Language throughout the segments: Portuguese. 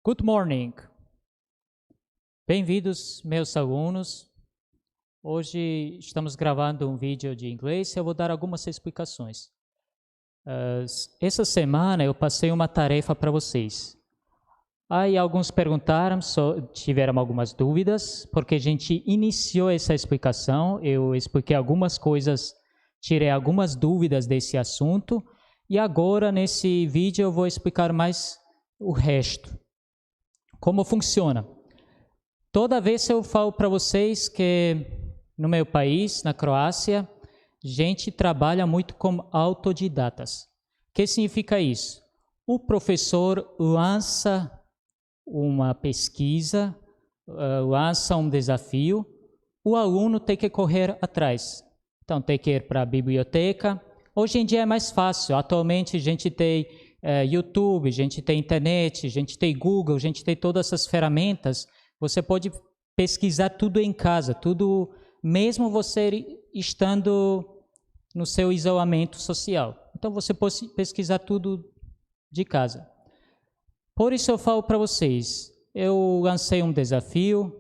Good morning. Bem-vindos, meus alunos. Hoje estamos gravando um vídeo de inglês e eu vou dar algumas explicações. Essa semana eu passei uma tarefa para vocês. Aí alguns perguntaram, tiveram algumas dúvidas, porque a gente iniciou essa explicação, eu expliquei algumas coisas, tirei algumas dúvidas desse assunto, e agora nesse vídeo eu vou explicar mais o resto. Como funciona? Toda vez eu falo para vocês que no meu país, na Croácia, a gente trabalha muito como autodidatas. O que significa isso? O professor lança uma pesquisa, lança um desafio, o aluno tem que correr atrás. Então, tem que ir para a biblioteca. Hoje em dia é mais fácil. Atualmente a gente tem YouTube, a gente tem internet, a gente tem Google, a gente tem todas essas ferramentas. Você pode pesquisar tudo em casa, tudo, mesmo você estando no seu isolamento social. Então, você pode pesquisar tudo de casa. Por isso eu falo para vocês, eu lancei um desafio,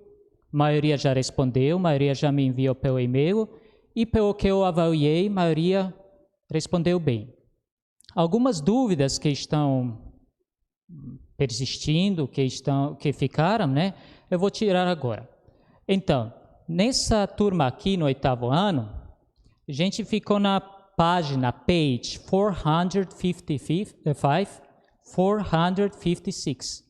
a maioria já respondeu, a maioria já me enviou pelo e-mail, e pelo que eu avaliei, a maioria respondeu bem. Algumas dúvidas que estão persistindo, que ficaram, né? Eu vou tirar agora. Então, nessa turma aqui, no 8º ano, a gente ficou na página, page 456,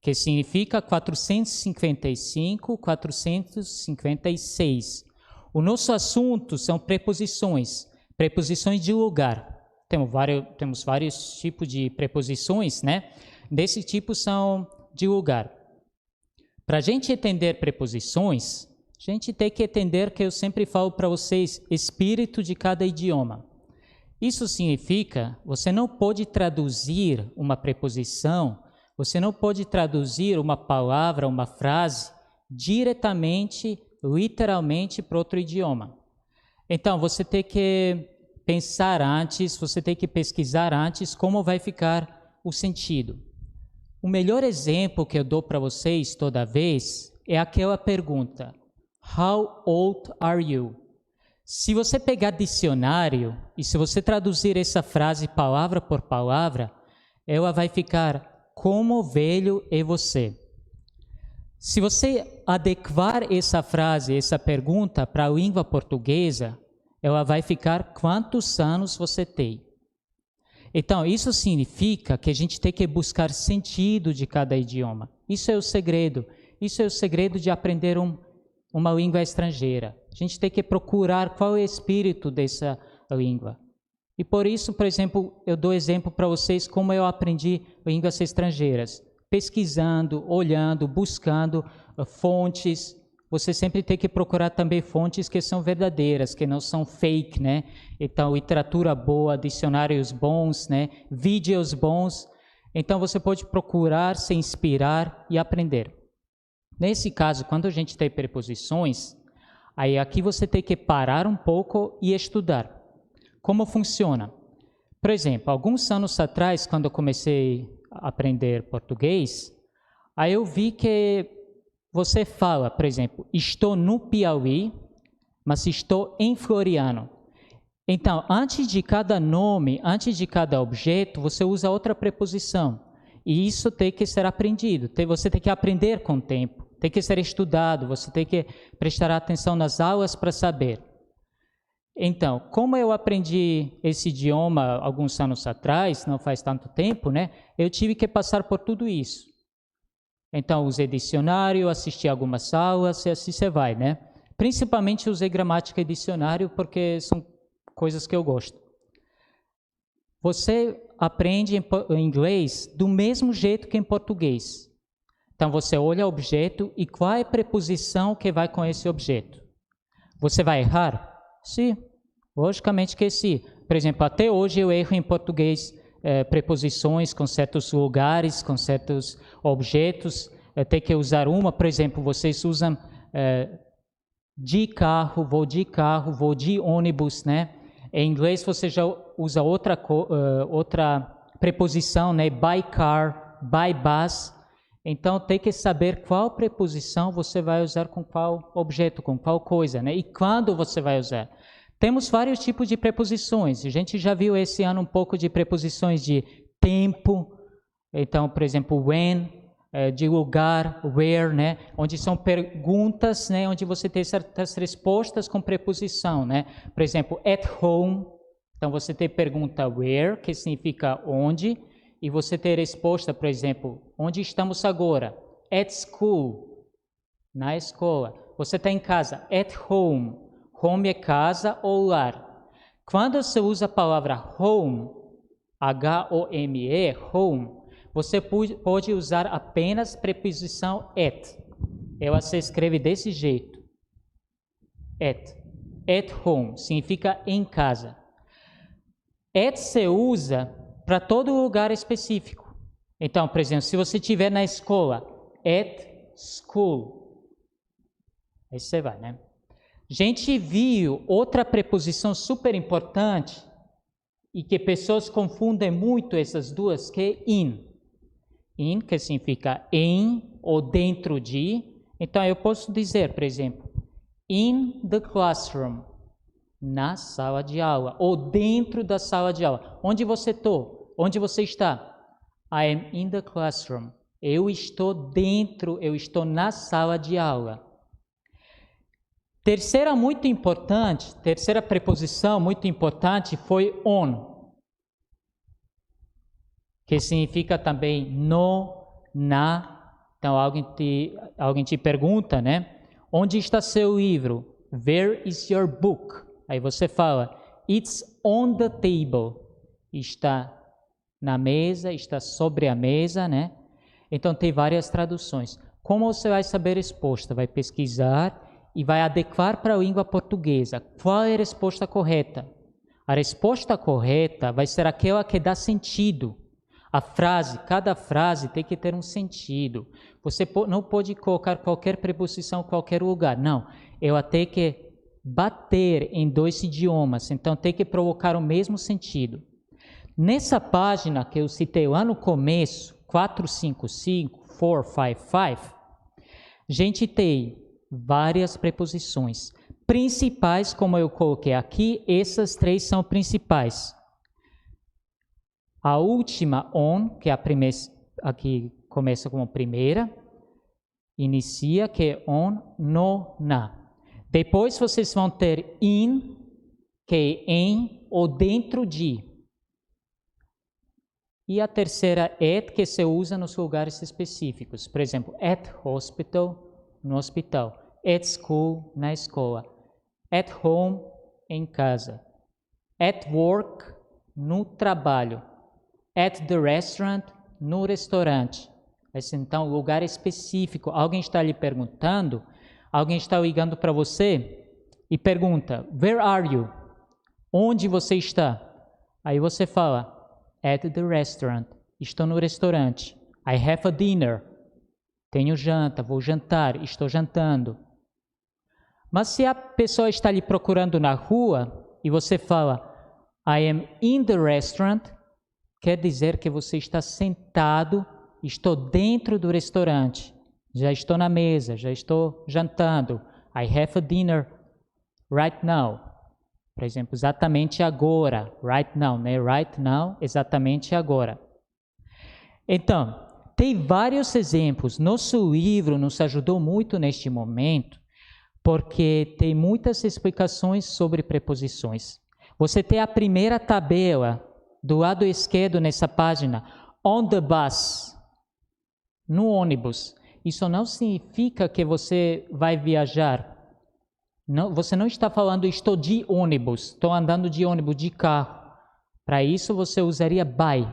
que significa 455, 456. O nosso assunto são preposições de lugar. Temos vários tipos de preposições, né? Desse tipo são de lugar. Para a gente entender preposições, a gente tem que entender que eu sempre falo para vocês, espírito de cada idioma. Isso significa, você não pode traduzir uma preposição, você não pode traduzir uma palavra, uma frase, diretamente, literalmente, para outro idioma. Então, você tem que pensar antes, você tem que pesquisar antes como vai ficar o sentido. O melhor exemplo que eu dou para vocês toda vez é aquela pergunta: How old are you? Se você pegar dicionário e se você traduzir essa frase palavra por palavra, ela vai ficar: Como velho é você? Se você adequar essa frase, essa pergunta para a língua portuguesa, ela vai ficar: Quantos anos você tem? Então, isso significa que a gente tem que buscar sentido de cada idioma. Isso é o segredo. Isso é o segredo de aprender uma língua estrangeira. A gente tem que procurar qual é o espírito dessa língua. E por isso, por exemplo, eu dou exemplo para vocês como eu aprendi línguas estrangeiras. Pesquisando, olhando, buscando fontes. Você sempre tem que procurar também fontes que são verdadeiras, que não são fake, né? Então, literatura boa, dicionários bons, né? Vídeos bons. Então, você pode procurar, se inspirar e aprender. Nesse caso, quando a gente tem preposições, aí aqui você tem que parar um pouco e estudar. Como funciona? Por exemplo, alguns anos atrás, quando eu comecei a aprender português, aí eu vi que você fala, por exemplo, estou no Piauí, mas estou em Floriano. Então, antes de cada nome, antes de cada objeto, você usa outra preposição. E isso tem que ser aprendido. Você tem que aprender com o tempo. Tem que ser estudado. Você tem que prestar atenção nas aulas para saber. Então, como eu aprendi esse idioma alguns anos atrás, não faz tanto tempo, né? Eu tive que passar por tudo isso. Então, usei dicionário, assisti algumas aulas e assim você vai, né? Principalmente usei gramática e dicionário porque são coisas que eu gosto. Você aprende em inglês do mesmo jeito que em português. Então, você olha o objeto e qual é a preposição que vai com esse objeto. Você vai errar? Sim, logicamente que sim. Por exemplo, até hoje eu erro em português preposições com certos lugares, com certos objetos. Tem que usar uma, por exemplo, vocês usam de carro, vou de ônibus, né? Em inglês você já usa outra preposição, né? By car, by bus. Então, tem que saber qual preposição você vai usar com qual objeto, com qual coisa, né? E quando você vai usar. Temos vários tipos de preposições. A gente já viu esse ano um pouco de preposições de tempo. Então, por exemplo, when, de lugar, where, né? Onde são perguntas, né? Onde você tem certas respostas com preposição, né? Por exemplo, at home. Então, você tem pergunta where, que significa onde. E você tem resposta, por exemplo, onde estamos agora? At school, na escola. Você está em casa, at home. Home é casa ou lar. Quando você usa a palavra home, H-O-M-E, home, você pode usar apenas preposição at. Ela se escreve desse jeito. At. At home significa em casa. At se usa para todo lugar específico. Então, por exemplo, se você estiver na escola, at school. Aí você vai, né? A gente viu outra preposição super importante e que pessoas confundem muito essas duas, que é in. In, que significa em ou dentro de. Então, eu posso dizer, por exemplo, in the classroom, na sala de aula, ou dentro da sala de aula. Onde você está? I am in the classroom. Eu estou dentro, eu estou na sala de aula. Terceira preposição muito importante foi on, que significa também no, na. Então, alguém te pergunta, né? Onde está seu livro? Where is your book? Aí você fala, it's on the table. Está na mesa, está sobre a mesa, né? Então, tem várias traduções. Como você vai saber a resposta? Vai pesquisar e vai adequar para a língua portuguesa. Qual é a resposta correta? A resposta correta vai ser aquela que dá sentido. Cada frase tem que ter um sentido. Você não pode colocar qualquer preposição em qualquer lugar. Não, ela tem que bater em dois idiomas. Então, tem que provocar o mesmo sentido. Nessa página que eu citei lá no começo, 455, 455, a gente tem várias preposições. Principais, como eu coloquei aqui, essas três são principais. A última, on, que é a primeira, aqui começa como primeira, inicia, que é on, no, na. Depois vocês vão ter in, que é em ou dentro de. E a terceira, at, que se usa nos lugares específicos. Por exemplo, at hospital, no hospital. At school, na escola. At home, em casa. At work, no trabalho. At the restaurant, no restaurante. Esse, então, lugar específico. Alguém está lhe perguntando, alguém está ligando para você e pergunta, where are you? Onde você está? Aí você fala, at the restaurant. Estou no restaurante. I have a dinner. Tenho janta, vou jantar, estou jantando. Mas se a pessoa está lhe procurando na rua e você fala, I am in the restaurant, quer dizer que você está sentado, estou dentro do restaurante, já estou na mesa, já estou jantando. I have a dinner right now. Por exemplo, exatamente agora. Right now, né? Right now, exatamente agora. Então, tem vários exemplos. Nosso livro nos ajudou muito neste momento, porque tem muitas explicações sobre preposições. Você tem a primeira tabela do lado esquerdo nessa página, on the bus, no ônibus. Isso não significa que você vai viajar. Não, você não está falando, estou de ônibus, estou andando de ônibus, de carro. Para isso você usaria by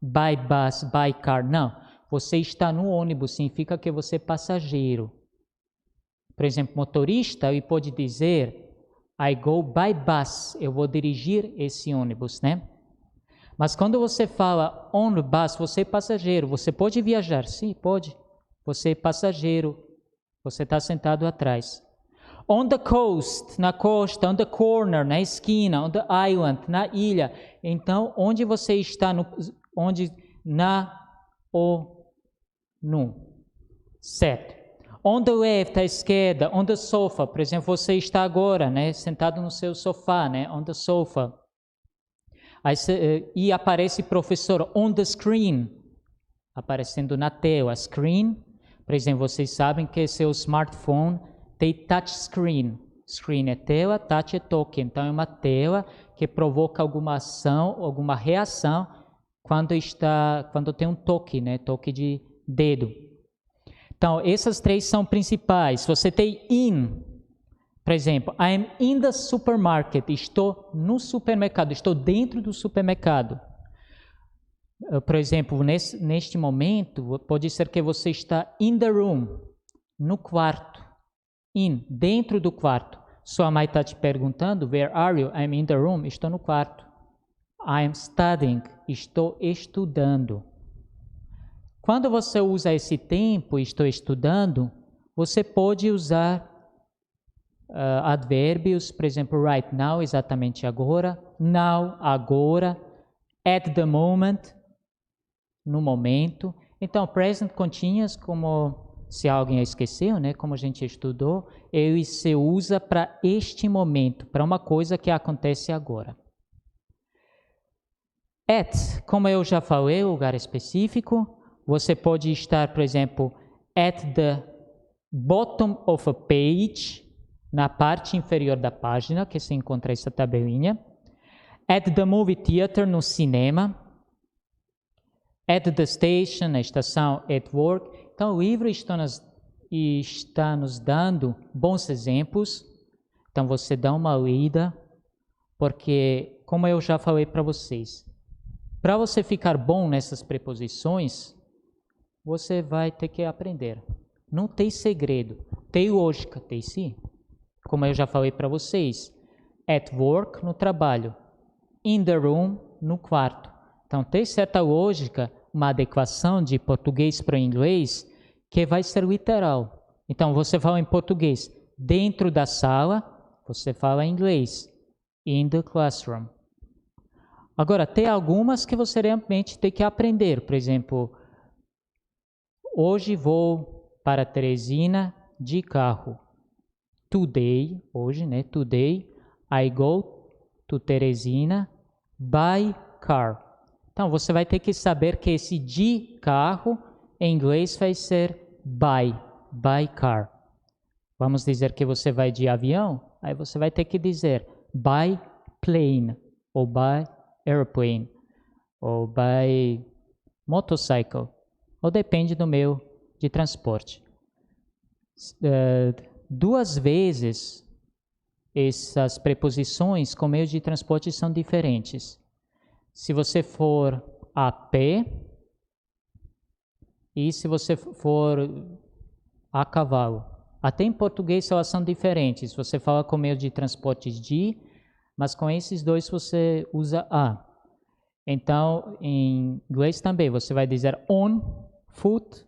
bus, by car. Não, você está no ônibus, significa que você é passageiro. Por exemplo, motorista, ele pode dizer, I go by bus, eu vou dirigir esse ônibus, né? Mas quando você fala on the bus, você é passageiro, você pode viajar? Sim, pode. Você é passageiro, você está sentado atrás. On the coast, na costa, on the corner, na esquina, on the island, na ilha. Então, onde você está, onde, na, ou, no. Certo. On the left, à esquerda, on the sofa. Por exemplo, você está agora, né, sentado no seu sofá, né, on the sofa. Aí, e aparece professor on the screen, aparecendo na tela. Screen, por exemplo, vocês sabem que seu smartphone tem touch screen. Screen é tela, touch é toque. Então, é uma tela que provoca alguma ação, alguma reação quando tem um toque, né, toque de dedo. Então, essas três são principais. Você tem in, por exemplo, I'm in the supermarket, estou no supermercado, estou dentro do supermercado. Por exemplo, neste momento, pode ser que você está in the room, no quarto, dentro do quarto. Sua mãe está te perguntando, where are you? I'm in the room, estou no quarto. I'm studying, estou estudando. Quando você usa esse tempo, estou estudando, você pode usar advérbios, por exemplo, right now, exatamente agora, now, agora, at the moment, no momento. Então, present continuous, como se alguém esqueceu, né, como a gente estudou, ele se usa para este momento, para uma coisa que acontece agora. At, como eu já falei, lugar específico. Você pode estar, por exemplo, at the bottom of a page, na parte inferior da página, que se encontra essa tabelinha. At the movie theater, no cinema. At the station, na estação, at work. Então, o livro está nos dando bons exemplos. Então, você dá uma lida, porque, como eu já falei para vocês, para você ficar bom nessas preposições, você vai ter que aprender. Não tem segredo. Tem lógica, tem sim. Como eu já falei para vocês. At work, no trabalho. In the room, no quarto. Então, tem certa lógica, uma adequação de português para inglês, que vai ser literal. Então, você fala em português. Dentro da sala, você fala em inglês. In the classroom. Agora, tem algumas que você realmente tem que aprender. Por exemplo, hoje vou para Teresina de carro. Today, hoje, né? Today, I go to Teresina by car. Então, você vai ter que saber que esse de carro, em inglês, vai ser by car. Vamos dizer que você vai de avião, aí você vai ter que dizer by plane, ou by airplane, ou by motorcycle. Ou depende do meio de transporte. 2 vezes essas preposições com meio de transporte são diferentes. Se você for a pé e se você for a cavalo. Até em português elas são diferentes. Você fala com meio de transporte de, mas com esses dois você usa a. Então, em inglês também, você vai dizer on foot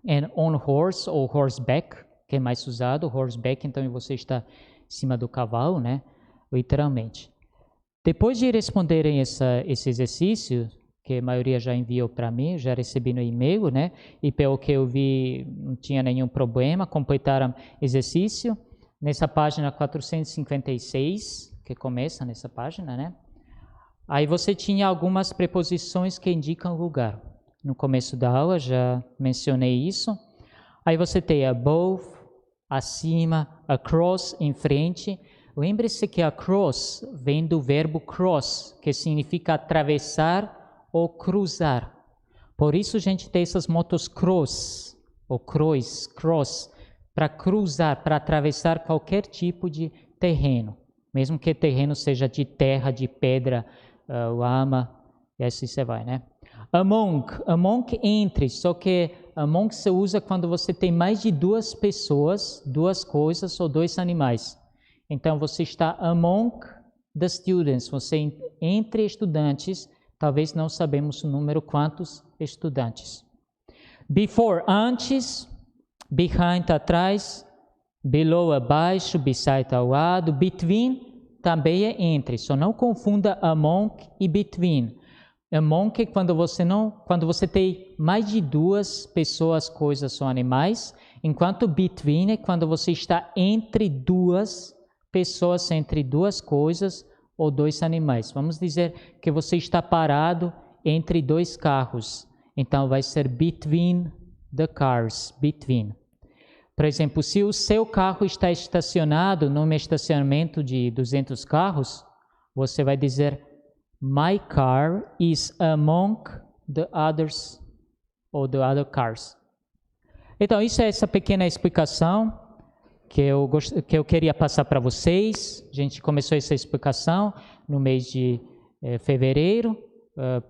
and on horse ou horseback, que é mais usado, horseback, então você está em cima do cavalo, né? Literalmente. Depois de responderem esse exercício, que a maioria já enviou para mim, já recebi no e-mail, né? E pelo que eu vi, não tinha nenhum problema, completaram exercício. Nessa página 456, que começa nessa página, né? Aí você tinha algumas preposições que indicam lugar. No começo da aula já mencionei isso. Aí você tem above, acima, across, em frente. Lembre-se que across vem do verbo cross, que significa atravessar ou cruzar. Por isso a gente tem essas motos cross, ou cross, para cruzar, para atravessar qualquer tipo de terreno. Mesmo que o terreno seja de terra, de pedra, lama, e assim você vai, né? Among entre, só que among se usa quando você tem mais de 2 pessoas, 2 coisas ou 2 animais. Então, você está among the students, você entre estudantes, talvez não sabemos o número quantos estudantes. Before, antes, behind, atrás, below, abaixo, beside, ao lado, between, também é entre, só não confunda among e between. Among é quando você tem mais de 2 pessoas, coisas ou animais, enquanto between é quando você está entre 2 pessoas, entre 2 coisas ou 2 animais. Vamos dizer que você está parado entre 2 carros. Então vai ser between the cars, between. Por exemplo, se o seu carro está estacionado num estacionamento de 200 carros, você vai dizer My car is among the others ou the other cars. Então, isso é essa pequena explicação que eu queria passar para vocês. A gente começou essa explicação no mês de fevereiro,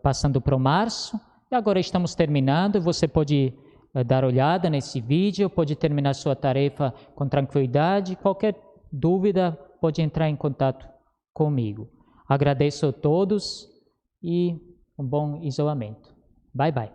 passando para o março, e agora estamos terminando. Você pode dar olhada nesse vídeo, pode terminar sua tarefa com tranquilidade. Qualquer dúvida, pode entrar em contato comigo. Agradeço a todos e um bom isolamento. Bye, bye.